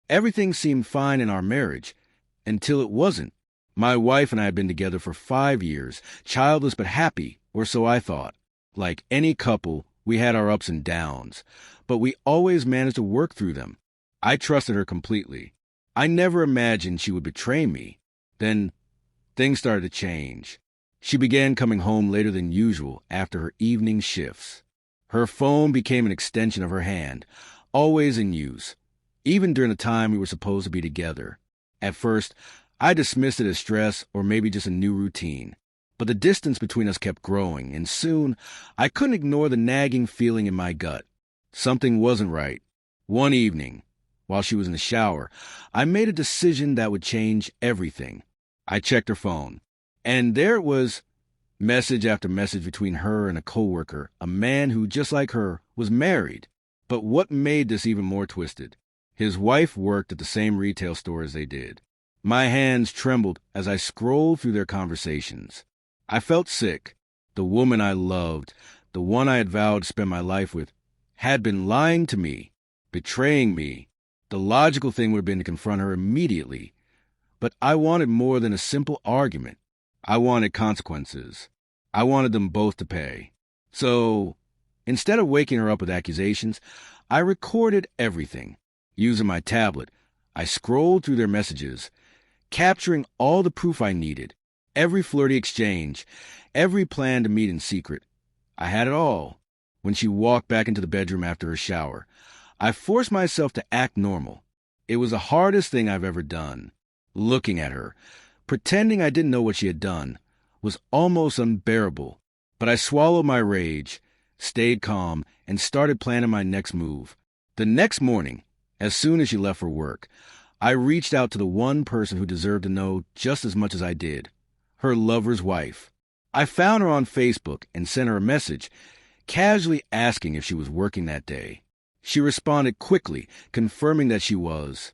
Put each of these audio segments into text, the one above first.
Everything seemed fine in our marriage until it wasn't. My wife and I had been together for 5 years, childless but happy, or so I thought. Like any couple, we had our ups and downs, but we always managed to work through them. I trusted her completely. I never imagined she would betray me. Then things started to change. She began coming home later than usual after her evening shifts. Her phone became an extension of her hand, always in use, even during the time we were supposed to be together. At first, I dismissed it as stress or maybe just a new routine. But the distance between us kept growing, and soon I couldn't ignore the nagging feeling in my gut. Something wasn't right. One evening, while she was in the shower, I made a decision that would change everything. I checked her phone, and there it was, message after message between her and a coworker, a man who, just like her, was married. But what made this even more twisted? His wife worked at the same retail store as they did. My hands trembled as I scrolled through their conversations. I felt sick. The woman I loved, the one I had vowed to spend my life with, had been lying to me, betraying me. The logical thing would have been to confront her immediately. But I wanted more than a simple argument. I wanted consequences. I wanted them both to pay. So, instead of waking her up with accusations, I recorded everything. Using my tablet, I scrolled through their messages, capturing all the proof I needed. Every flirty exchange, every plan to meet in secret. I had it all. When she walked back into the bedroom after her shower, I forced myself to act normal. It was the hardest thing I've ever done. Looking at her, pretending I didn't know what she had done, was almost unbearable. But I swallowed my rage, stayed calm, and started planning my next move. The next morning, as soon as she left for work, I reached out to the one person who deserved to know just as much as I did. Her lover's wife. I found her on Facebook and sent her a message, casually asking if she was working that day. She responded quickly, confirming that she was.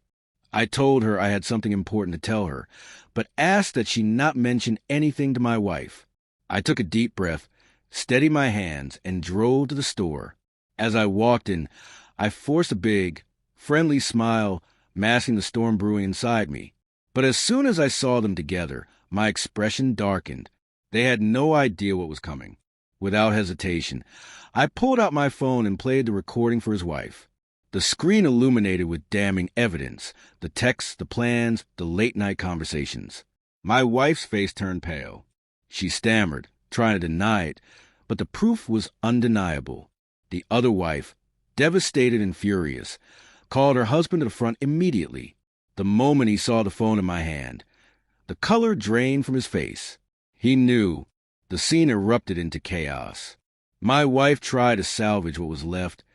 I told her I had something important to tell her, but asked that she not mention anything to my wife. I took a deep breath, steadied my hands, and drove to the store. As I walked in, I forced a big, friendly smile, masking the storm brewing inside me. But as soon as I saw them together, my expression darkened. They had no idea what was coming. Without hesitation, I pulled out my phone and played the recording for his wife. The screen illuminated with damning evidence, the texts, the plans, the late-night conversations. My wife's face turned pale. She stammered, trying to deny it, but the proof was undeniable. The other wife, devastated and furious, called her husband to the front immediately, the moment he saw the phone in my hand. The color drained from his face. He knew. The scene erupted into chaos. My wife tried to salvage what was left,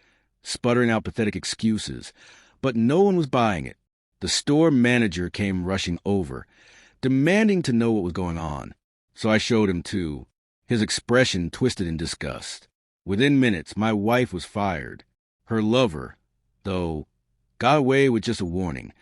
sputtering out pathetic excuses, but no one was buying it. The store manager came rushing over, demanding to know what was going on. So I showed him too, his expression twisted in disgust. Within minutes, my wife was fired. Her lover, though, got away with just a warning,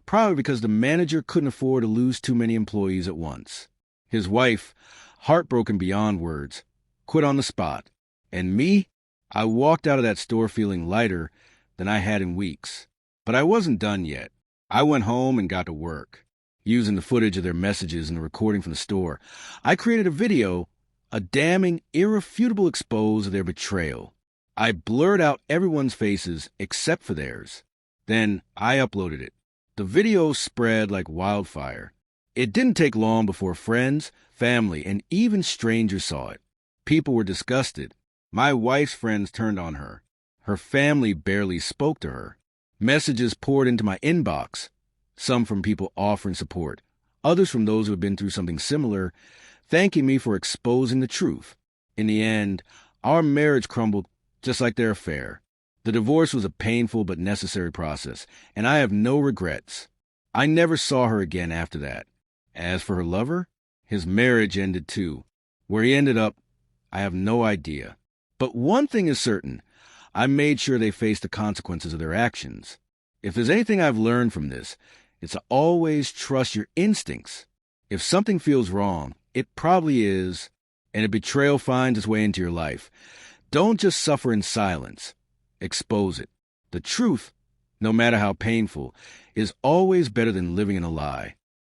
probably because the manager couldn't afford to lose too many employees at once. His wife, heartbroken beyond words, quit on the spot. And me? I walked out of that store feeling lighter than I had in weeks. But I wasn't done yet. I went home and got to work. Using the footage of their messages and the recording from the store, I created a video, a damning, irrefutable expose of their betrayal. I blurred out everyone's faces except for theirs. Then I uploaded it. The video spread like wildfire. It didn't take long before friends, family, and even strangers saw it. People were disgusted. My wife's friends turned on her. Her family barely spoke to her. Messages poured into my inbox, some from people offering support, others from those who had been through something similar, thanking me for exposing the truth. In the end, our marriage crumbled just like their affair. The divorce was a painful but necessary process, and I have no regrets. I never saw her again after that. As for her lover, his marriage ended too. Where he ended up, I have no idea. But one thing is certain, I made sure they faced the consequences of their actions. If there's anything I've learned from this, it's to always trust your instincts. If something feels wrong, it probably is, and a betrayal finds its way into your life. Don't just suffer in silence. Expose it. The truth no matter how painful, is always better than living in a lie.